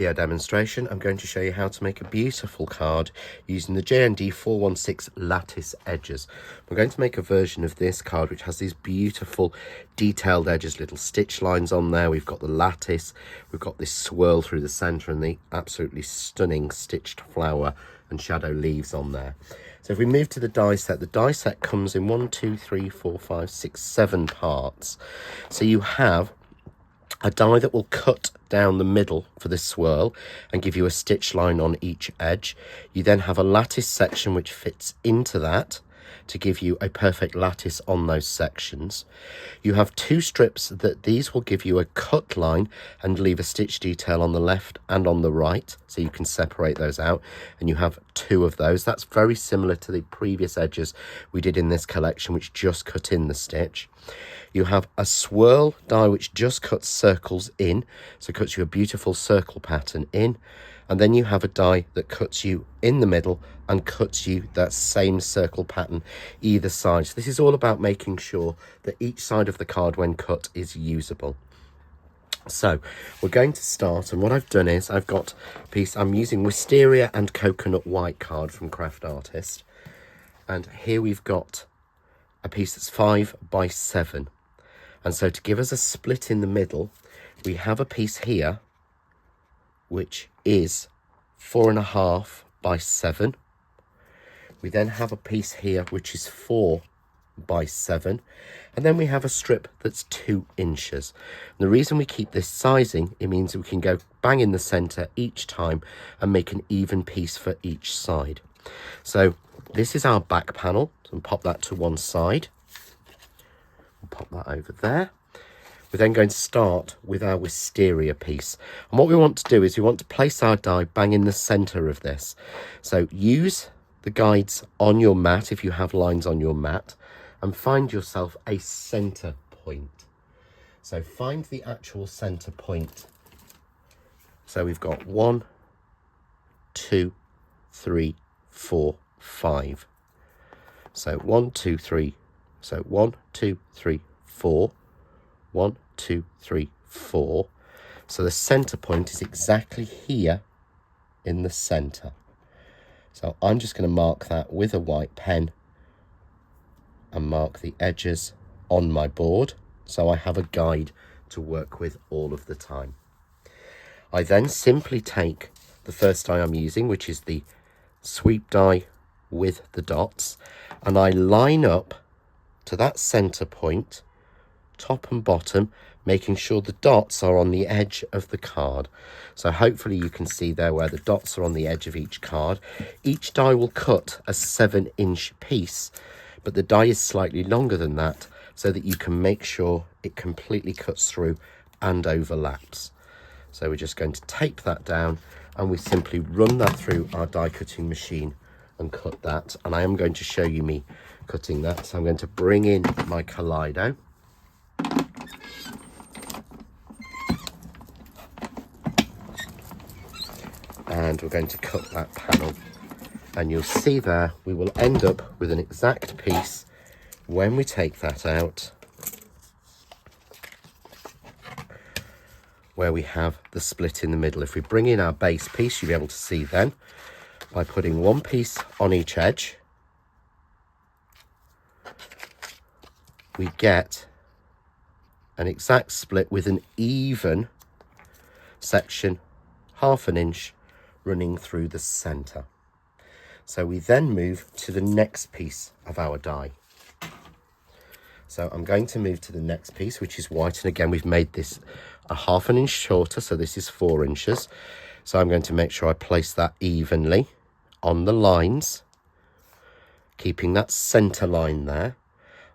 Video demonstration, I'm going to show you how to make a beautiful card using the JND416 Lattice edges. We're going to make a version of this card which has these beautiful detailed edges, little stitch lines on there. We've got the lattice, we've got this swirl through the centre and the absolutely stunning stitched flower and shadow leaves on there. So if we move to the die set comes in 1, 2, 3, 4, 5, 6, 7 parts. So you have a die that will cut down the middle for this swirl and give you a stitch line on each edge. You then have a lattice section which fits into that to give you a perfect lattice on those sections. You have two strips that these will give you a cut line and leave a stitch detail on the left and on the right, so you can separate those out, and you have two of those. That's very similar to the previous edges we did in this collection which just cut in the stitch. You have a swirl die which just cuts circles in, so it cuts you a beautiful circle pattern in, and then you have a die that cuts you in the middle and cuts you that same circle pattern either side. So this is all about making sure that each side of the card when cut is usable. So we're going to start, and what I've done is I've got a piece, I'm using Wisteria and Coconut White card from Craft Artist, and here we've got a piece that's 5 by 7. And so to give us a split in the middle, we have a piece here which is 4.5 by 7. We then have a piece here which is 4 by 7, and then we have a strip that's 2 inches. And the reason we keep this sizing, it means we can go bang in the center each time and make an even piece for each side. So this is our back panel, so we'll pop that to one side. We'll pop that over there. We're then going to start with our wisteria piece. And what we want to do is we want to place our die bang in the center of this. So use the guides on your mat, if you have lines on your mat, and find yourself a center point. So find the actual center point. So we've got 1, 2, 3, 4, 5. So 1, 2, 3. So 1, 2, 3, 4. 1, 2, 3, 4. So the center point is exactly here in the center. So I'm just going to mark that with a white pen and mark the edges on my board, so I have a guide to work with all of the time. I then simply take the first die I'm using, which is the sweep die with the dots, and I line up to that center point, top and bottom, making sure the dots are on the edge of the card. So hopefully you can see there where the dots are on the edge of each card. Each die will cut a 7-inch piece, but the die is slightly longer than that so that you can make sure it completely cuts through and overlaps. So we're just going to tape that down, and we simply run that through our die cutting machine and cut that. And I am going to show you me cutting that. So I'm going to bring in my Kaleido. And we're going to cut that panel, and you'll see there we will end up with an exact piece when we take that out, where we have the split in the middle. If we bring in our base piece, you'll be able to see then by putting one piece on each edge, we get an exact split with an even section, 1/2 inch, running through the center. So we then move to the next piece of our die. So I'm going to move to the next piece, which is white, and again we've made this a 1/2 inch shorter, so this is 4 inches. So I'm going to make sure I place that evenly on the lines, keeping that center line there,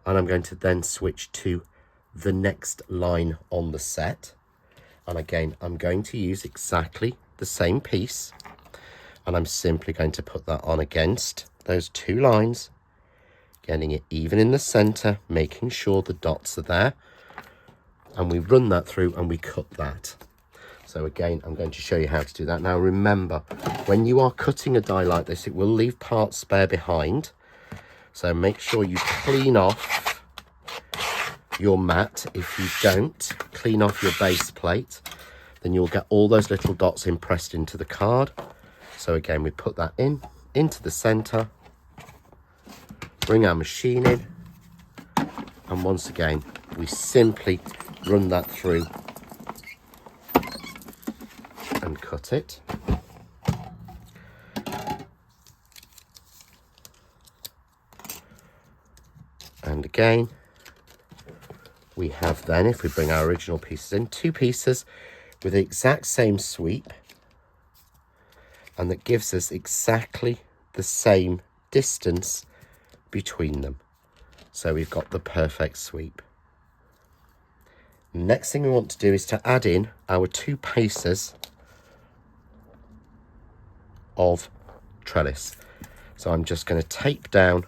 and I'm going to then switch to the next line on the set. And again, I'm going to use exactly the same piece, and I'm simply going to put that on against those two lines, getting it even in the center, making sure the dots are there, and we run that through and we cut that. So again, I'm going to show you how to do that. Now remember, when you are cutting a die like this, it will leave parts spare behind, so make sure you clean off your mat. If you don't, clean off your base plate. then you'll get all those little dots impressed into the card. So again, we put that into the center, bring our machine in, and once again, we simply run that through and cut it. And again, we have then, if we bring our original pieces in, 2 pieces with the exact same sweep, and that gives us exactly the same distance between them. So we've got the perfect sweep. Next thing we want to do is to add in our 2 pieces of trellis. So I'm just going to tape down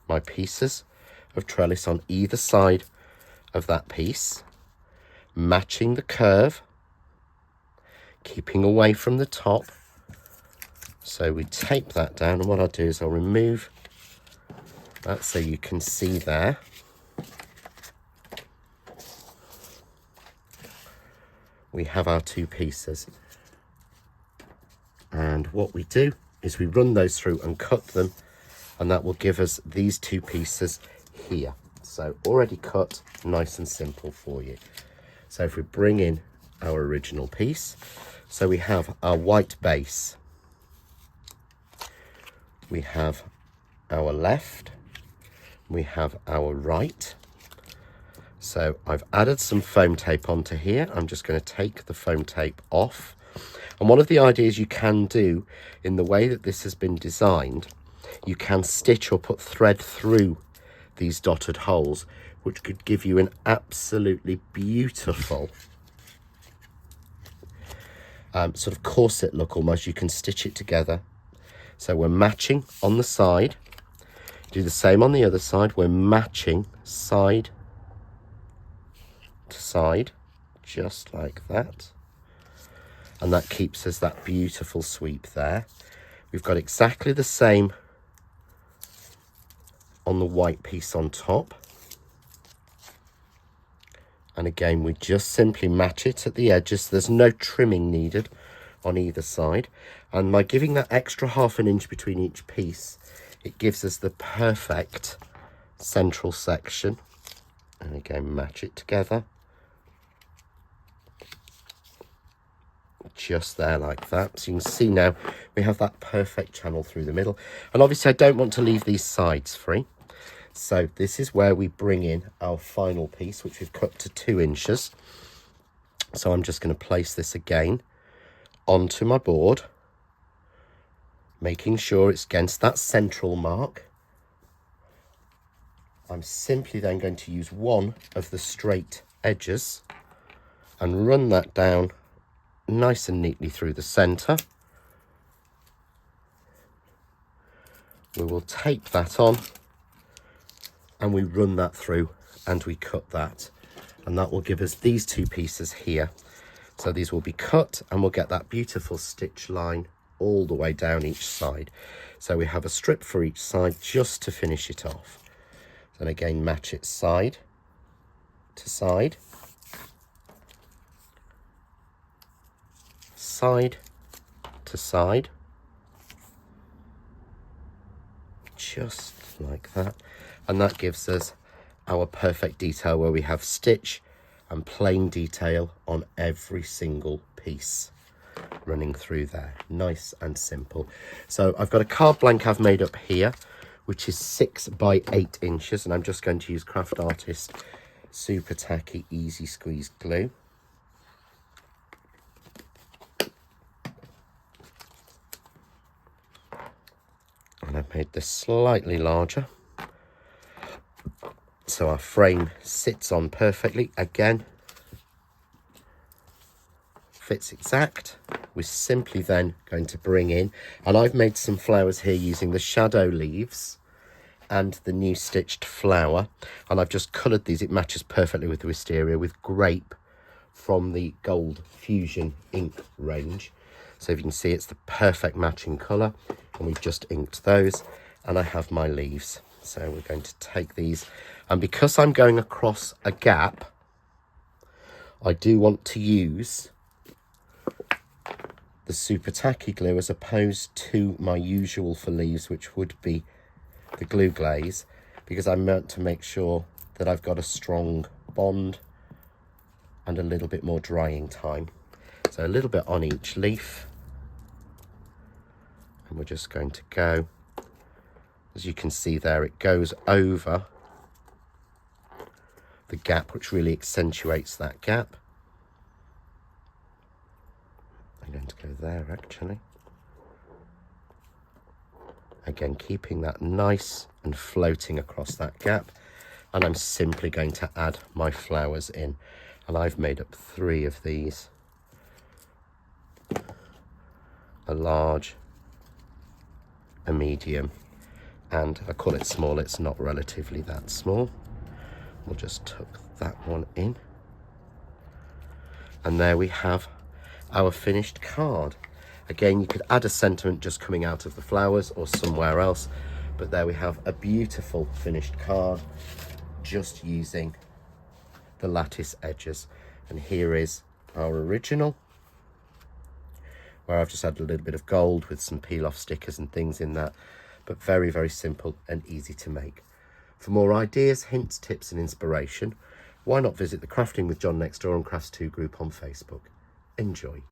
my pieces of trellis on either side of that piece, matching the curve, keeping away from the top. So we tape that down, and what I'll do is I'll remove that so you can see there. We have our 2 pieces. And what we do is we run those through and cut them, and that will give us these 2 pieces here. So already cut, nice and simple for you. So if we bring in our original piece, so we have our white base, we have our left, we have our right. So I've added some foam tape onto here. I'm just going to take the foam tape off. And one of the ideas you can do in the way that this has been designed, you can stitch or put thread through these dotted holes, which could give you an absolutely beautiful sort of corset look almost. You can stitch it together. So we're matching on the side. Do the same on the other side. We're matching side to side, just like that. And that keeps us that beautiful sweep there. We've got exactly the same on the white piece on top. And again, we just simply match it at the edges. There's no trimming needed on either side. And by giving that extra ½ inch between each piece, it gives us the perfect central section. And again, match it together. Just there like that. So you can see now we have that perfect channel through the middle. And obviously I don't want to leave these sides free. So this is where we bring in our final piece, which we've cut to 2 inches. So I'm just going to place this again onto my board, making sure it's against that central mark. I'm simply then going to use one of the straight edges and run that down nice and neatly through the center. We will tape that on and we run that through and we cut that, and that will give us these 2 pieces here. So these will be cut and we'll get that beautiful stitch line all the way down each side. So we have a strip for each side just to finish it off. And again, match it side to side, side to side, just like that. And that gives us our perfect detail where we have stitch and plain detail on every single piece running through there. Nice and simple. So I've got a card blank I've made up here, which is 6 by 8 inches, and I'm just going to use Craft Artist Super Tacky Easy Squeeze Glue. And I've made this slightly larger, so our frame sits on perfectly. Again, fits exact. We're simply then going to bring in, and I've made some flowers here using the shadow leaves and the new stitched flower, and I've just coloured these. It matches perfectly with the wisteria with grape from the Gold Fusion ink range. So if you can see, it's the perfect matching colour, and we've just inked those, and I have my leaves. So we're going to take these, and because I'm going across a gap, I do want to use the super tacky glue as opposed to my usual for leaves, which would be the glue glaze, because I meant to make sure that I've got a strong bond and a little bit more drying time. So a little bit on each leaf, and we're just going to go, as you can see there, it goes over the gap, which really accentuates that gap. I'm going to go there actually. Again, keeping that nice and floating across that gap. And I'm simply going to add my flowers in. And I've made up 3 of these. A large, a medium, and I call it small, it's not relatively that small. We'll just tuck that one in. And there we have our finished card. Again, you could add a sentiment just coming out of the flowers or somewhere else, but there we have a beautiful finished card just using the lattice edges. And here is our original, where I've just added a little bit of gold with some peel off stickers and things in that, but very, very simple and easy to make. For more ideas, hints, tips and inspiration, why not visit the Crafting with John Next Door and Crafts 2 group on Facebook. Enjoy.